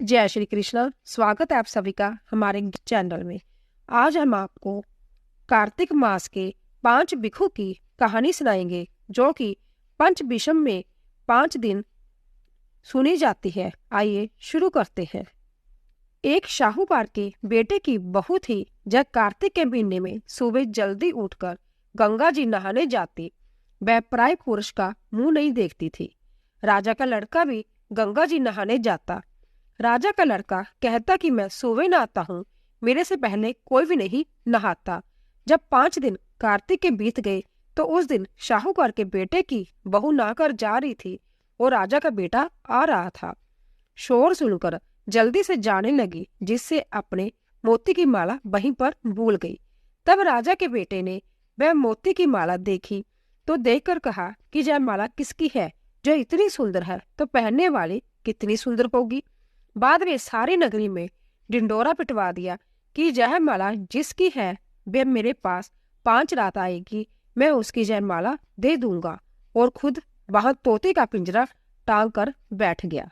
जय श्री कृष्ण। स्वागत है आप सभी का हमारे चैनल में। आज हम आपको कार्तिक मास के 5 भिक्षु की कहानी सुनाएंगे, जो कि पंच विषम में 5 दिन सुनी जाती है। आइए शुरू करते हैं। एक शाहूकार के बेटे की बहू थी। जब कार्तिक के महीने में सुबह जल्दी उठकर गंगा जी नहाने जाती, वह पराये पुरुष का मुंह नहीं देखती थी। राजा का लड़का भी गंगा जी नहाने जाता। राजा का लड़का कहता कि मैं सुबह नहाता हूँ, मेरे से पहले कोई भी नहीं नहाता। जब 5 दिन कार्तिक के बीत गए तो उस दिन शाहूकार के बेटे की बहू नहाकर जा रही थी और राजा का बेटा आ रहा था। शोर सुनकर जल्दी से जाने लगी, जिससे अपने मोती की माला वहीं पर भूल गई। तब राजा के बेटे ने वह मोती की माला देखी तो देखकर कहा कि यह माला किसकी है? जो इतनी सुंदर है तो पहनने वाली कितनी सुंदर होगी। बाद में सारी नगरी में ढिंडोरा पिटवा दिया कि यह माला जिसकी है वह मेरे पास 5 रात आएगी, मैं उसकी यह माला दे दूंगा। और खुद वहां तोते का पिंजरा टांग कर बैठ गया।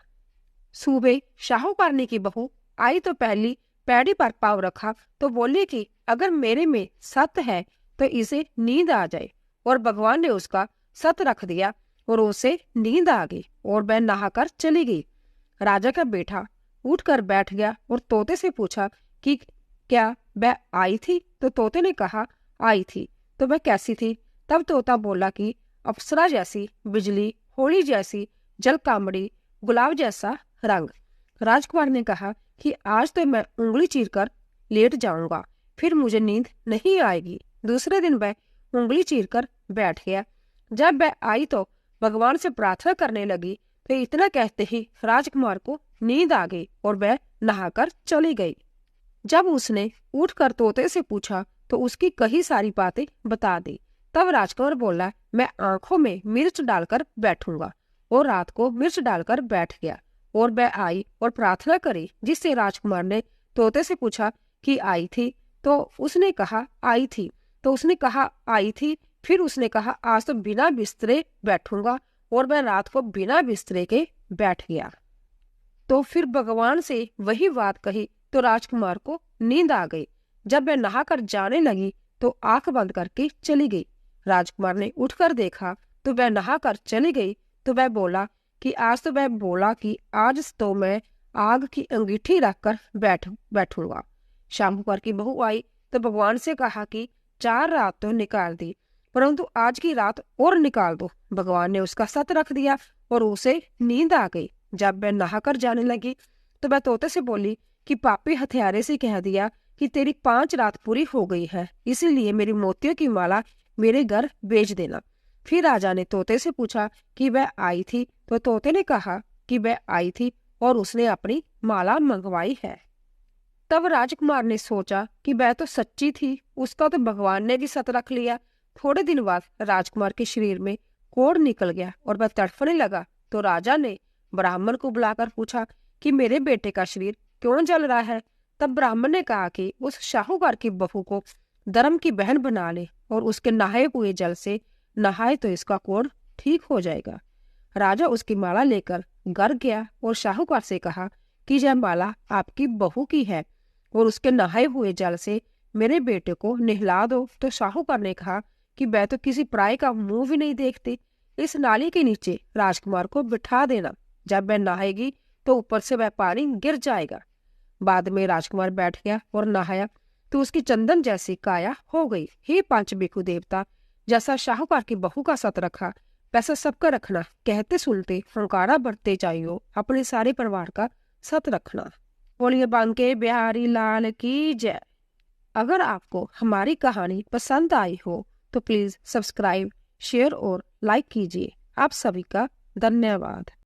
सुबह शाहूकारनी की बहू आई तो पहली पैड़ी पर पाँव रखा तो बोली कि अगर मेरे में सत है तो इसे नींद आ जाए। और भगवान ने उसका सत रख दिया और उसे नींद आ गई और वह नहाकर चली गई। राजा का बेटा उठकर बैठ गया और तोते से पूछा कि क्या वह आई थी? तो तोते ने कहा आई थी। तो वह कैसी थी? तब तोता बोला कि अप्सरा जैसी, बिजली, होली जैसी, जल कामड़ी, गुलाब जैसा रंग। राजकुमार ने कहा कि आज तो मैं उंगली चीरकर लेट जाऊंगा, फिर मुझे नींद नहीं आएगी। दूसरे दिन वह उंगली चीरकर बैठ गया। जब वह आई तो भगवान से प्रार्थना करने लगी तो इतना कहते ही राजकुमार को नींद आ गई और वह नहाकर चली गई। जब उसने उठकर तोते से पूछा तो उसकी कई सारी बातें बता दी। तब राजकुमार बोला, मैं आंखों में मिर्च डालकर बैठूंगा। और रात को मिर्च डालकर बैठ गया। और वह आई और प्रार्थना करी, जिससे राजकुमार ने तोते से पूछा कि आई थी? तो उसने कहा आई थी। तो उसने कहा आई थी। फिर उसने कहा आज तो बिना बिस्तरे बैठूंगा। और वह रात को बिना बिस्तरे के बैठ गया। तो फिर भगवान से वही बात कही तो राजकुमार को नींद आ गई। जब वह नहाकर जाने लगी तो आंख बंद करके चली गई। राजकुमार ने उठकर देखा तो वह नहाकर चली गई। तो वह बोला कि आज तो मैं आग की अंगीठी रखकर बैठूंगा। शाहूकार की बहू आई तो भगवान से कहा कि 4 रात तो निकाल दी, परंतु आज की रात और निकाल दो। भगवान ने उसका सत रख दिया और उसे नींद आ गई। जब वह नहाकर जाने लगी तो वह तोते से बोली कि पापी हथियारे से कह दिया कि तेरी 5 रात पूरी हो गई है, इसीलिए मेरी मोतियों की माला मेरे घर भेज देना। फिर राजा ने तोते से पूछा कि वह आई थी? तो तोते ने कहा कि वह आई थी और उसने अपनी माला मंगवाई है। तब राजकुमार ने सोचा कि वह तो सच्ची थी, उसका तो भगवान ने भी सत रख लिया। थोड़े दिन बाद राजकुमार के शरीर में कोढ़ निकल गया और वह तड़फने लगा। तो राजा ने ब्राह्मण को बुलाकर पूछा कि मेरे बेटे का शरीर क्यों जल रहा है? तब ब्राह्मण ने कहा कि उस शाहूकार की बहू को धर्म की बहन बना ले और उसके नहाए हुए जल से नहाए तो इसका कोढ़ ठीक हो जाएगा। राजा उसकी माला लेकर घर गया और शाहूकार से कहा कि यह माला आपकी बहू की है और उसके नहाए हुए जल से मेरे बेटे को नहला दो। तो शाहूकार ने कहा कि मैं तो किसी पराये का मुंह भी नहीं देखती, इस नाली के नीचे राजकुमार को बिठा देना। जब वह नहाएगी तो ऊपर से वह पानी गिर जाएगा। बाद में राजकुमार बैठ गया और नहाया तो उसकी चंदन जैसी काया हो गई। हे पंच भिक्षु देवता, जैसा शाहूकार की बहू का सत रखा वैसा सबका रखना। कहते सुनते हंकारा बरतते जाइयो, अपने सारे परिवार का सत रखना। बोलिए बांके बिहारी लाल की जय। अगर आपको हमारी कहानी पसंद आई हो तो प्लीज सब्सक्राइब, शेयर और लाइक कीजिए। आप सभी का धन्यवाद।